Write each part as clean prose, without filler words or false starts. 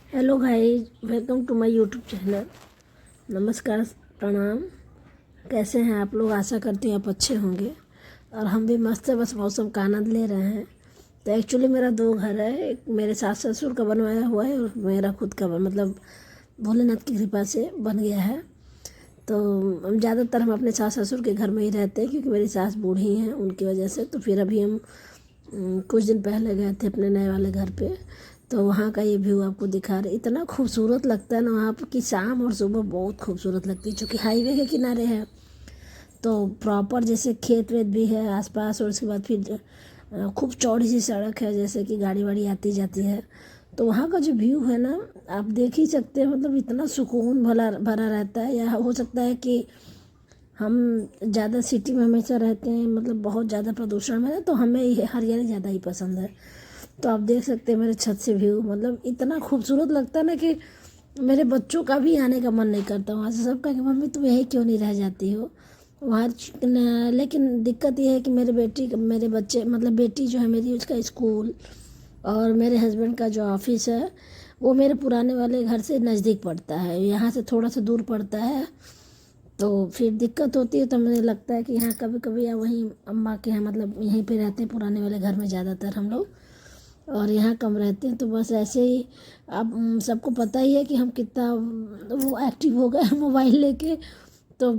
Hello guys, welcome to my YouTube channel. नमस्कार, प्रणाम। कैसे हैं आप लोग? आशा करती हूँ आप अच्छे होंगे और हम भी मस्त है। बस मौसम का आनंद ले रहे हैं। तो एक्चुअली मेरा दो घर है, एक मेरे सास ससुर का बनवाया हुआ है और मेरा खुद का मतलब भोलेनाथ की कृपा से बन गया है। तो ज़्यादातर हम अपने सास ससुर के घर में ही रहते हैं क्योंकि मेरी सास बूढ़ी हैं, उनकी वजह से। तो फिर अभी हम कुछ दिन पहले गए थे अपने नए वाले घर पे। तो वहाँ का ये व्यू आपको दिखा रहे, इतना खूबसूरत लगता है ना वहाँ पर कि शाम और सुबह बहुत खूबसूरत लगती है। क्योंकि हाईवे के किनारे है तो प्रॉपर जैसे खेत वेत भी है आसपास, और उसके बाद फिर खूब चौड़ी सी सड़क है, जैसे कि गाड़ी वाड़ी आती जाती है। तो वहाँ का जो व्यू है ना, आप देख ही सकते हैं। मतलब इतना सुकून भला भरा रहता है। या हो सकता है कि हम ज़्यादा सिटी में हमेशा रहते हैं, मतलब बहुत ज़्यादा प्रदूषण में है, तो हमें ये हरियाली ज़्यादा ही पसंद है। तो आप देख सकते हैं मेरे छत से व्यू, मतलब इतना खूबसूरत लगता है ना कि मेरे बच्चों का भी आने का मन नहीं करता वहाँ से। सब कहा कि मम्मी तुम यहीं क्यों नहीं रह जाती हो वहाँ। लेकिन दिक्कत ये है कि मेरे बच्चे मतलब बेटी जो है मेरी, उसका स्कूल और मेरे हस्बैंड का जो ऑफिस है वो मेरे पुराने वाले घर से नज़दीक पड़ता है, यहाँ से थोड़ा सा दूर पड़ता है। तो फिर दिक्कत होती है। तो मुझे लगता है कि यहाँ कभी कभी या वहीं अम्मा के यहाँ, मतलब यहीं पे रहते हैं पुराने वाले घर में ज़्यादातर हम लोग, और यहाँ कम रहते हैं। तो बस ऐसे ही अब सबको पता ही है कि हम कितना वो एक्टिव हो गए मोबाइल लेके। तो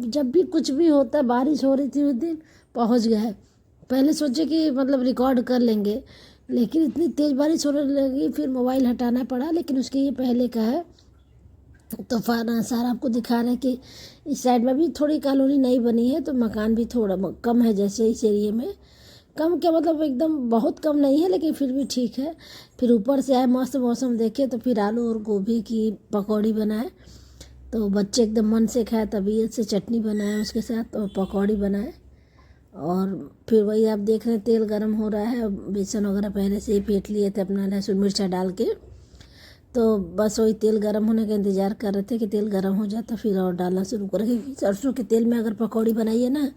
जब भी कुछ भी होता है, बारिश हो रही थी उस दिन, पहुँच गए। पहले सोचे कि मतलब रिकॉर्ड कर लेंगे, लेकिन इतनी तेज़ बारिश होने लगी फिर मोबाइल हटाना पड़ा। लेकिन उसके ये पहले का है। तो सारा आपको दिखा रहे हैं कि इस साइड में भी थोड़ी कॉलोनी नई बनी है, तो मकान भी थोड़ा कम है। जैसे इस एरिए में कम क्या, मतलब एकदम बहुत कम नहीं है, लेकिन फिर भी ठीक है। फिर ऊपर से आए, मस्त मौसम देखे, तो फिर आलू और गोभी की पकौड़ी बनाए। तो बच्चे एकदम मन से खाए, तबीयत से चटनी बनाए उसके साथ और पकौड़ी बनाए। और फिर वही आप देख रहे हैं, तेल गरम हो रहा है। बेसन वगैरह पहले से ही फेंट लिए थे अपना, लहसुन मिर्चा डाल के। तो बस वही तेल गरम होने का इंतज़ार कर रहे थे कि तेल गरम हो जाता फिर और डालना शुरू करेंगे। क्योंकि सरसों के तेल में अगर पकौड़ी बनाइए ना,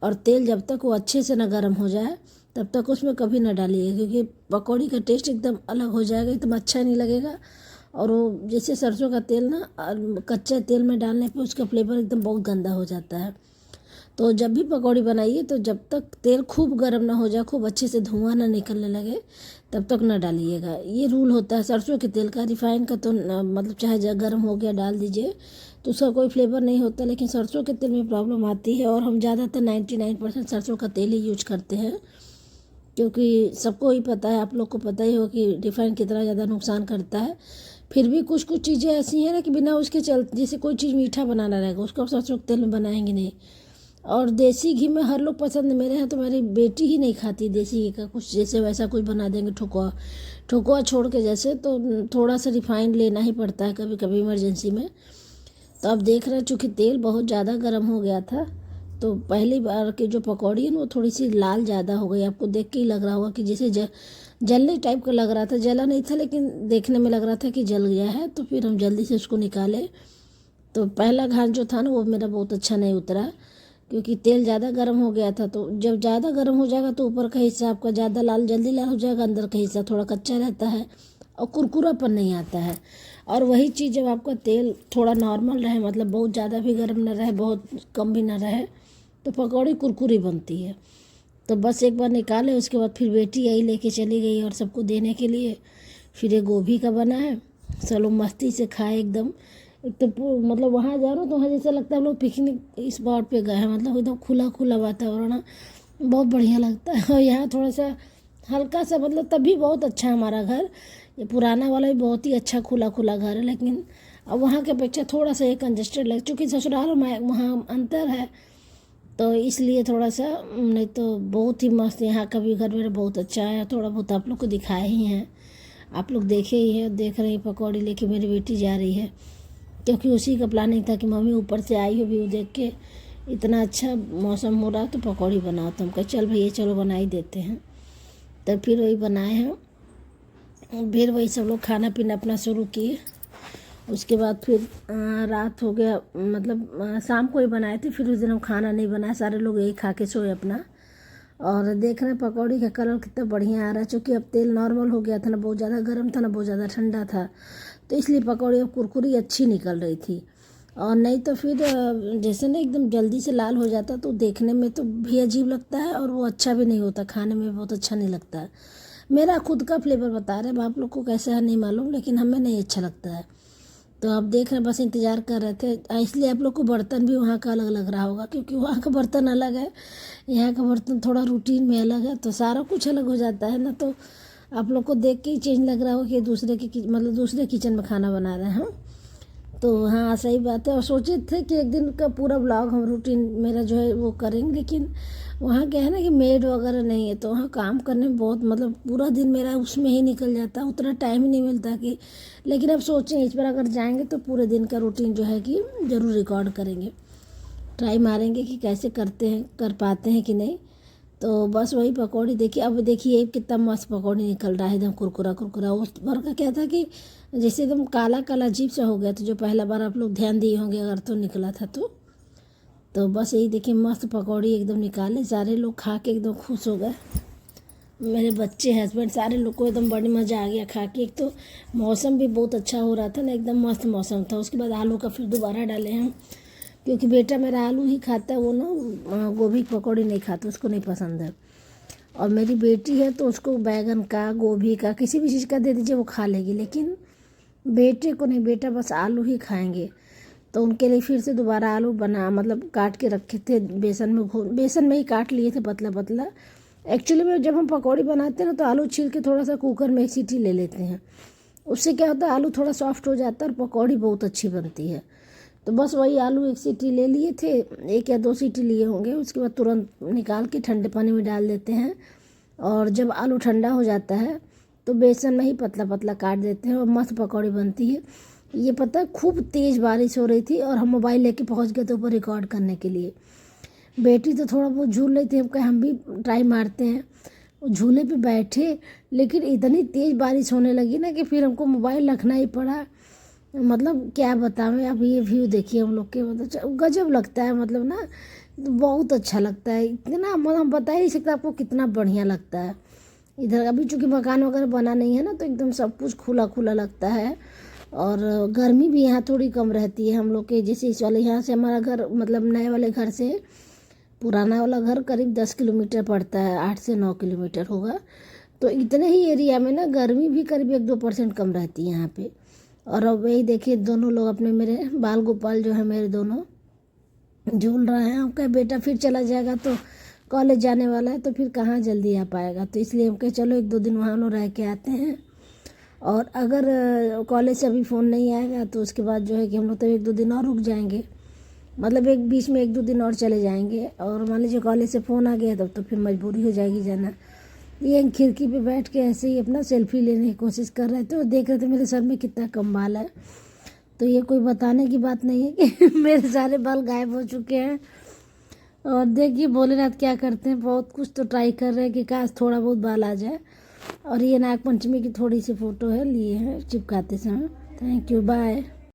और तेल जब तक वो अच्छे से ना गर्म हो जाए तब तक उसमें कभी ना डालिए, क्योंकि पकौड़ी का टेस्ट एकदम अलग हो जाएगा, एकदम अच्छा नहीं लगेगा। और वो जैसे सरसों का तेल ना कच्चे तेल में डालने पे उसका फ्लेवर एकदम बहुत गंदा हो जाता है। तो जब भी पकौड़ी बनाइए तो जब तक तेल खूब गर्म ना हो जाए, खूब अच्छे से धुआं ना निकलने लगे, तब तक ना डालिएगा। ये रूल होता है सरसों के तेल का। रिफाइन का तो मतलब चाहे गर्म हो गया डाल दीजिए तो उसका कोई फ्लेवर नहीं होता, लेकिन सरसों के तेल में प्रॉब्लम आती है। और हम ज़्यादातर 99% सरसों का तेल ही यूज करते हैं, क्योंकि सबको ही पता है, आप लोग को पता ही हो कि रिफाइन कितना ज़्यादा नुकसान करता है। फिर भी कुछ कुछ चीज़ें ऐसी हैं ना कि बिना उसके जैसे कोई चीज़ मीठा बनाना रहेगा उसको सरसों के तेल में बनाएंगे नहीं। और देसी घी में हर लोग पसंद है। मेरे यहाँ तो मेरी बेटी ही नहीं खाती देसी घी का कुछ, जैसे वैसा कुछ बना देंगे ठोकुआ ठोकुआ छोड़ के जैसे। तो थोड़ा सा रिफाइंड लेना ही पड़ता है कभी कभी इमरजेंसी में। तो अब देख रहे हैं चूँकि तेल बहुत ज़्यादा गर्म हो गया था, तो पहली बार की जो पकौड़ी है ना वो थोड़ी सी लाल ज़्यादा हो गई। आपको देख के ही लग रहा होगा कि जैसे जलने टाइप का लग रहा था। जला नहीं था लेकिन देखने में लग रहा था कि जल गया है। तो फिर हम जल्दी से उसको निकाले। तो पहला घान जो था ना वो मेरा बहुत अच्छा नहीं उतरा, क्योंकि तेल ज़्यादा गर्म हो गया था। तो जब ज़्यादा गर्म हो जाएगा तो ऊपर का हिस्सा आपका ज़्यादा लाल जल्दी लाल हो जाएगा, अंदर का हिस्सा थोड़ा कच्चा रहता है और कुरकुरापन नहीं आता है। और वही चीज़ जब आपका तेल थोड़ा नॉर्मल रहे, मतलब बहुत ज़्यादा भी गर्म ना रहे बहुत कम भी ना रहे, तो पकौड़ी कुरकुरी बनती है। तो बस एक बार निकाले, उसके बाद फिर बेटी आई लेके चली गई और सबको देने के लिए। फिर ये गोभी का बना है, सब लोग मस्ती से खाए एकदम। एक तो मतलब वहाँ जा रहा हूँ तो वहाँ जैसा लगता है हम लोग पिकनिक स्पॉट पे गए हैं। मतलब एकदम खुला खुला वातावरण है, बहुत बढ़िया लगता है। और यहाँ थोड़ा सा हल्का सा, मतलब तभी बहुत अच्छा है हमारा घर। ये पुराना वाला भी बहुत ही अच्छा खुला खुला घर है, लेकिन अब वहाँ की अपेक्षा थोड़ा सा ये कंजेस्टेड लग, चूँकि ससुराल और वहाँ अंतर है, तो इसलिए थोड़ा सा। नहीं तो बहुत ही मस्त यहाँ का भी घर मेरा बहुत अच्छा है। थोड़ा बहुत आप लोग को दिखाए ही हैं, आप लोग देखे ही हैं। देख रहे हैं पकौड़ी लेके मेरी बेटी जा रही है, क्योंकि उसी का प्लानिंग था कि मम्मी ऊपर से आई हो व्यू देख के, इतना अच्छा मौसम हो रहा तो पकौड़ी बनाओ। तो हम कहे चल भैया चलो बना ही देते हैं। तब फिर वही बनाए हैं। फिर वही सब लोग खाना पीना अपना शुरू किए। उसके बाद फिर रात हो गया, मतलब शाम को ही बनाए थे। फिर उस दिन हम खाना नहीं बनाए, सारे लोग यही खा के सोए अपना। और देख रहे हैं पकौड़ी का कलर कितना बढ़िया आ रहा है, चूँकि अब तेल नॉर्मल हो गया था, ना बहुत ज़्यादा गर्म था ना बहुत ज़्यादा ठंडा था, तो इसलिए पकौड़ी अब कुरकुरी अच्छी निकल रही थी। और नहीं तो फिर जैसे ना एकदम जल्दी से लाल हो जाता तो देखने में तो भी अजीब लगता है और वो अच्छा भी नहीं होता, खाने में बहुत अच्छा नहीं लगता है। मेरा खुद का फ्लेवर बता रहे हैं, आप लोग को कैसा है नहीं मालूम, लेकिन हमें नहीं अच्छा लगता है। तो आप देख रहे हैं, बस इंतज़ार कर रहे थे, इसलिए आप लोग को बर्तन भी वहाँ का अलग लग रहा होगा, क्योंकि वहाँ का बर्तन अलग है, यहाँ का बर्तन थोड़ा रूटीन में अलग है, तो सारा कुछ अलग हो जाता है ना। तो आप लोग को देख के ही चेंज लग रहा हो कि मतलब दूसरे किचन में खाना बना रहे हैं हम। तो हाँ सही बात है, और सोचे थे कि एक दिन का पूरा ब्लॉग हम रूटीन मेरा जो है वो करेंगे, लेकिन वहाँ क्या है ना कि मेड वगैरह नहीं है, तो वहाँ काम करने में बहुत मतलब पूरा दिन मेरा उसमें ही निकल जाता, उतना टाइम ही नहीं मिलता कि। लेकिन अब सोचें इस पर अगर जाएंगे तो पूरे दिन का रूटीन जो है कि ज़रूर रिकॉर्ड करेंगे, ट्राई मारेंगे कि कैसे करते हैं, कर पाते हैं कि नहीं। तो बस वही पकौड़ी देखिए, अब देखिए कितना मस्त पकौड़ी निकल रहा है, एकदम कुरकुरा कुरकुरा। उस बार का क्या था कि जैसे एकदम काला काला अजीब सा हो गया, तो जो पहला बार आप लोग ध्यान दिए होंगे अगर तो निकला था तो बस यही देखिए मस्त पकौड़ी एकदम निकाले, सारे लोग खा के एकदम खुश हो गए, मेरे बच्चे हस्बैंड सारे लोग को एकदम बड़ी मज़ा आ गया खा के। एक तो मौसम भी बहुत अच्छा हो रहा था ना, एकदम मस्त मौसम था। उसके बाद आलू का फिर दोबारा डाले हैं, क्योंकि बेटा मेरा आलू ही खाता है, वो ना गोभी की पकौड़ी नहीं खाता, उसको नहीं पसंद है। और मेरी बेटी है तो उसको बैगन का, गोभी का, किसी भी चीज़ का दे दीजिए वो खा लेगी, लेकिन बेटे को नहीं, बेटा बस आलू ही खाएंगे। तो उनके लिए फिर से दोबारा आलू मतलब काट के रखे थे, बेसन में ही काट लिए थे पतला पतला। एक्चुअली में जब हम पकौड़ी बनाते हैं ना तो आलू छील के थोड़ा सा कुकर में एक सीटी ले लेते हैं, उससे क्या होता है आलू थोड़ा सॉफ्ट हो जाता है और पकौड़ी बहुत अच्छी बनती है। तो बस वही आलू एक सीटी ले लिए थे, 1 या 2 सीटी लिए होंगे, उसके बाद तुरंत निकाल के ठंडे पानी में डाल देते हैं। और जब आलू ठंडा हो जाता है तो बेसन में ही पतला पतला काट देते हैं और मस्त पकौड़ी बनती है। ये पता है खूब तेज़ बारिश हो रही थी और हम मोबाइल लेके पहुंच गए थे ऊपर रिकॉर्ड करने के लिए। बेटी तो थोड़ा बहुत झूल रही थी, हम कहे हम भी ट्राई मारते हैं। वो झूले पे बैठे, लेकिन इतनी तेज़ बारिश होने लगी ना कि फिर हमको मोबाइल रखना ही पड़ा। मतलब क्या बतावें, अब ये व्यू देखिए हम लोग के, मतलब गजब लगता है, मतलब ना बहुत अच्छा लगता है इतना, मतलब हम बता ही नहीं सकते आपको कितना बढ़िया लगता है। इधर अभी चूँकि मकान वगैरह बना नहीं है ना, तो एकदम सब कुछ खुला खुला लगता है। और गर्मी भी यहाँ थोड़ी कम रहती है हम लोग के, जैसे इस वाले यहाँ से हमारा घर, मतलब नए वाले घर से पुराना वाला घर करीब 10 किलोमीटर पड़ता है, 8 से 9 किलोमीटर होगा। तो इतने ही एरिया में ना गर्मी भी करीब 1-2% कम रहती है यहाँ पे। और अब वही देखिए दोनों लोग अपने, मेरे बाल गोपाल जो है मेरे दोनों झूल रहे हैं। हम कहे बेटा फिर चला जाएगा तो कॉलेज जाने वाला है, तो फिर कहाँ जल्दी आ पाएगा, तो इसलिए हम कहे चलो 1-2 दिन वहाँ लोग रह के आते हैं। और अगर कॉलेज से अभी फ़ोन नहीं आएगा तो उसके बाद जो है कि हम लोग तो 1-2 दिन और रुक जाएंगे, मतलब एक बीच में 1-2 दिन और चले जाएंगे। और मान लीजिए कॉलेज से फ़ोन आ गया तब तो फिर मजबूरी हो जाएगी जाना। ये खिड़की पे बैठ के ऐसे ही अपना सेल्फी लेने की कोशिश कर रहे थे और देख रहे थे मेरे सर में कितना कम बाल है। तो ये कोई बताने की बात नहीं है कि मेरे सारे बाल गायब हो चुके हैं। और देखिए भोलेनाथ क्या करते हैं, बहुत कुछ तो ट्राई कर रहे हैं कि काश थोड़ा बहुत बाल आ जाए। और ये नाग पंचमी की थोड़ी सी फ़ोटो है, लिए हैं चिपकाते समय। Thank you, bye.